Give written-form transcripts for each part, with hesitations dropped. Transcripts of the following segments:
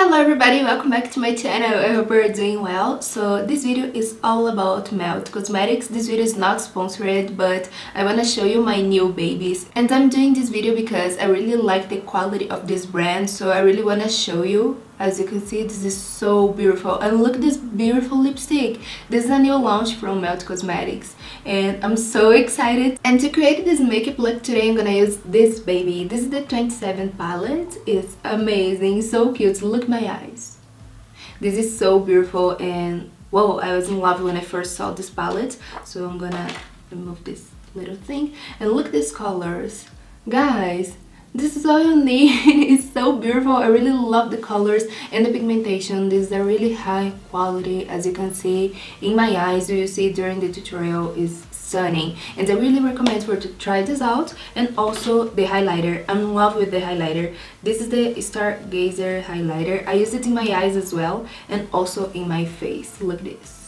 Hello everybody, welcome back to my channel. I hope you're doing well. So this video is all about Melt Cosmetics. This video is not sponsored, but I want to show you my new babies. And I'm doing this video because I really like the quality of this brand, so I really want to show you. As you can see, this is so beautiful. And look at this beautiful lipstick. This is a new launch from Melt Cosmetics and I'm so excited. And to create this makeup look today, I'm gonna use this baby. This is the 27 palette. It's amazing, so cute. Look at my eyes. This is so beautiful and whoa, I was in love when I first saw this palette. So I'm gonna remove this little thing and look at these colors. Guys, this is all you need. It's so beautiful. I really love the colors and the pigmentation. This is a really high quality, as you can see in my eyes. You see during the tutorial is stunning, and I really recommend for you to try this out. And also the highlighter. I'm in love with the highlighter. This is the Stargazer highlighter. I use it in my eyes as well and also in my face. Look at this.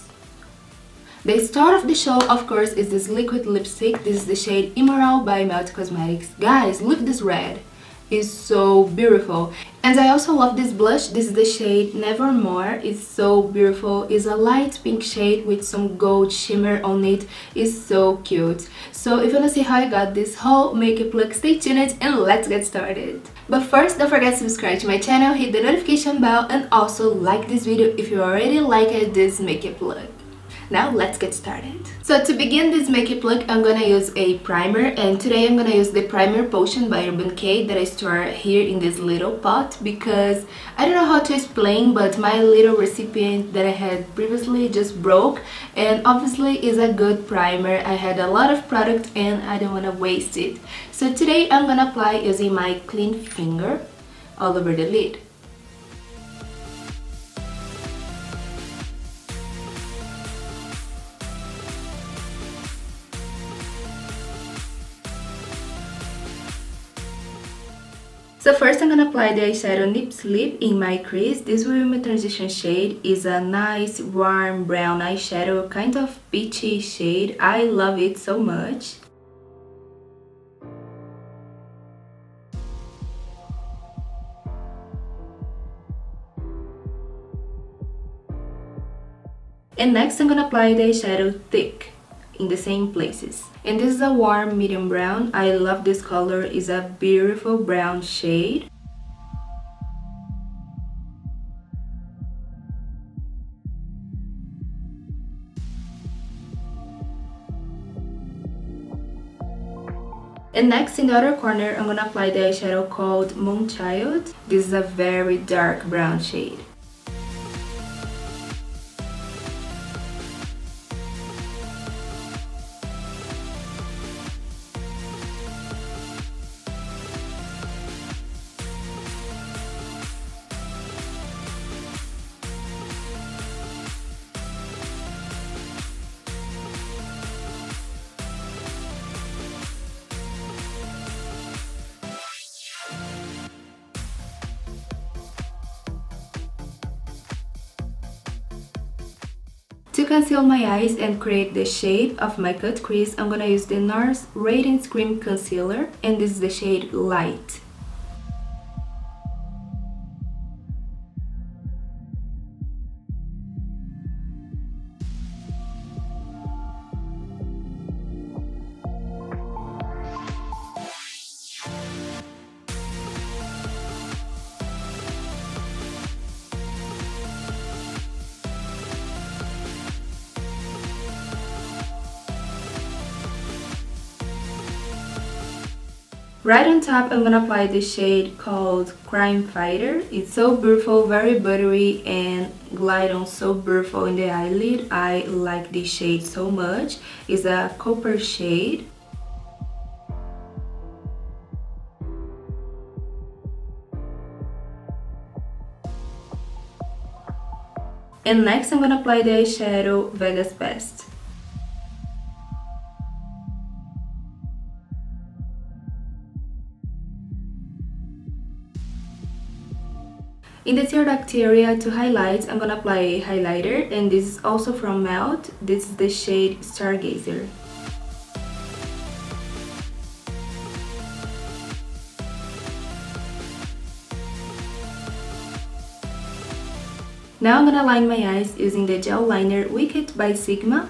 The star of the show, of course, is this liquid lipstick. This is the shade Immoral by Melt Cosmetics. Guys, look at this red. It's so beautiful. And I also love this blush. This is the shade Nevermore. It's so beautiful. It's a light pink shade with some gold shimmer on it. It's so cute. So if you want to see how I got this whole makeup look, stay tuned and let's get started. But first, don't forget to subscribe to my channel, hit the notification bell, and also like this video if you already liked this makeup look. Now let's get started. So to begin this makeup look, I'm gonna use a primer, and today I'm gonna use the Primer Potion by Urban Decay that I store here in this little pot because I don't know how to explain, but my little recipient that I had previously just broke, and obviously is a good primer. I had a lot of product and I don't want to waste it. So today I'm gonna apply using my clean finger all over the lid. So first I'm gonna apply the eyeshadow Nip Slip in my crease. This will be my transition shade. Is a nice warm brown eyeshadow, kind of peachy shade. I love it so much. And next I'm gonna apply the eyeshadow Thick in the same places. And this is a warm medium brown. I love this color. It's a beautiful brown shade. And next, in the other corner, I'm gonna apply the eyeshadow called Moonchild. This is a very dark brown shade. To conceal my eyes and create the shape of my cut crease, I'm gonna use the NARS Radiance Cream Concealer, and this is the shade Light. Right on top, I'm gonna apply the shade called Crime Fighter. It's so beautiful, very buttery, and glide on so beautiful in the eyelid. I like this shade so much. It's a copper shade. And next, I'm gonna apply the eyeshadow Vegas Best. In the tear duct area to highlight, I'm gonna apply a highlighter, and this is also from Melt. This is the shade Stargazer. Now I'm gonna line my eyes using the gel liner Wicked by Sigma.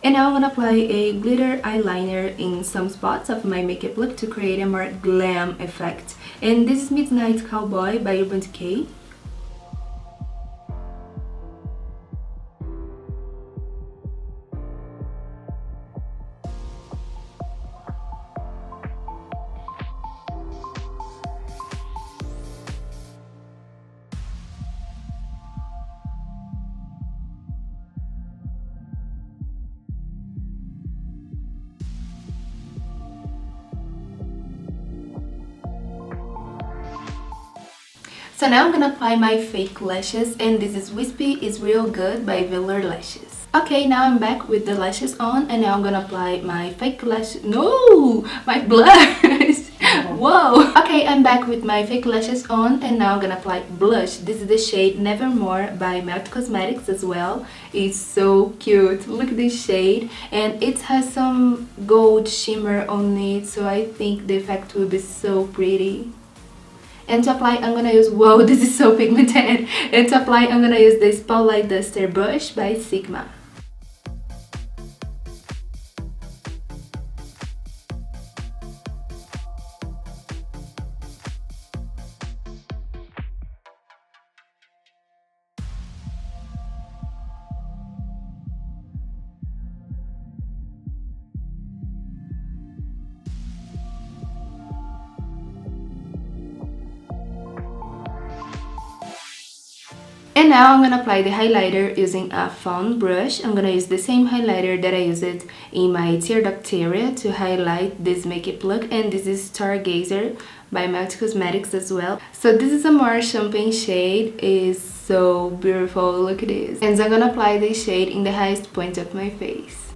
And now I'm gonna apply a glitter eyeliner in some spots of my makeup look to create a more glam effect. And this is Midnight Cowboy by Decay. So now I'm gonna apply my fake lashes, and this is Wispy is Real Good by Velour Lashes. Okay, now I'm back with the lashes on, and now I'm gonna apply my fake lash. No! My blush! Whoa! Okay, I'm back with my fake lashes on, and now I'm gonna apply blush. This is the shade Nevermore by Melt Cosmetics as well. It's so cute. Look at this shade, and it has some gold shimmer on it, so I think the effect will be so pretty. And to apply, I'm gonna use, whoa, this is so pigmented. And to apply, I'm gonna use the Spotlight Duster brush by Sigma. And now I'm gonna apply the highlighter using a fawn brush. I'm gonna use the same highlighter that I used in my tear duct area to highlight this makeup look, and this is Stargazer by Melt Cosmetics as well. So this is a more champagne shade. It's so beautiful, look at this. And I'm gonna apply this shade in the highest point of my face.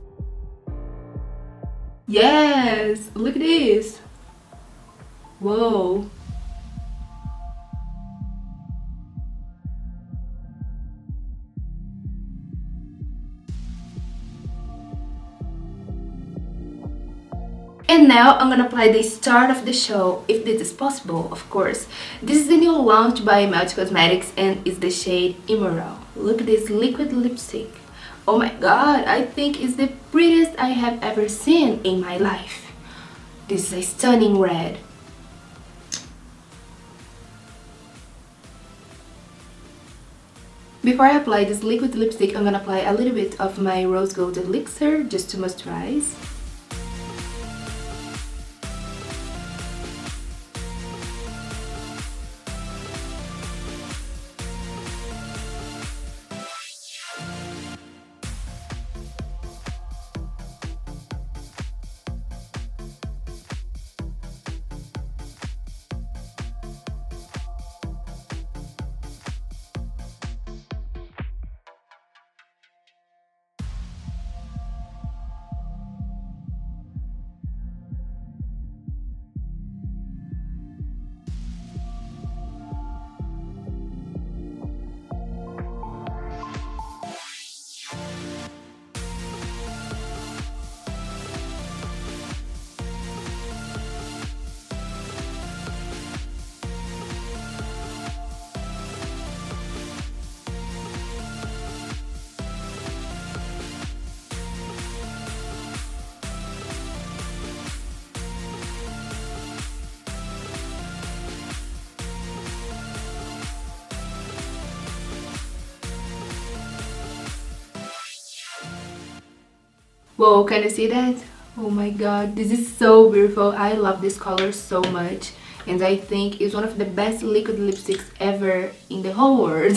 Yes, look at this. Whoa. And now I'm gonna apply the start of the show, if this is possible, of course. This is the new launch by Melt Cosmetics, and it's the shade Immoral. Look at this liquid lipstick. Oh my god, I think it's the prettiest I have ever seen in my life. This is a stunning red. Before I apply this liquid lipstick, I'm gonna apply a little bit of my rose gold elixir just to moisturize. Whoa, can you see that? Oh my god, this is so beautiful. I love this color so much, and I think it's one of the best liquid lipsticks ever in the whole world.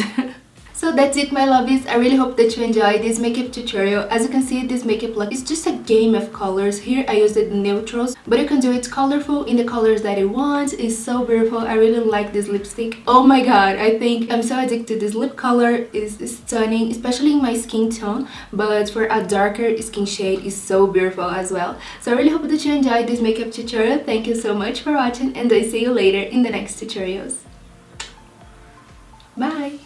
So that's it, my lovies. I really hope that you enjoyed this makeup tutorial. As you can see, this makeup look is just a game of colors. Here I used neutrals, but you can do it colorful in the colors that you want. It's so beautiful. I really like this lipstick. Oh my god, I think I'm so addicted to this lip color. It's stunning, especially in my skin tone, but for a darker skin shade is so beautiful as well. So I really hope that you enjoyed this makeup tutorial. Thank you so much for watching, and I see you later in the next tutorials. Bye!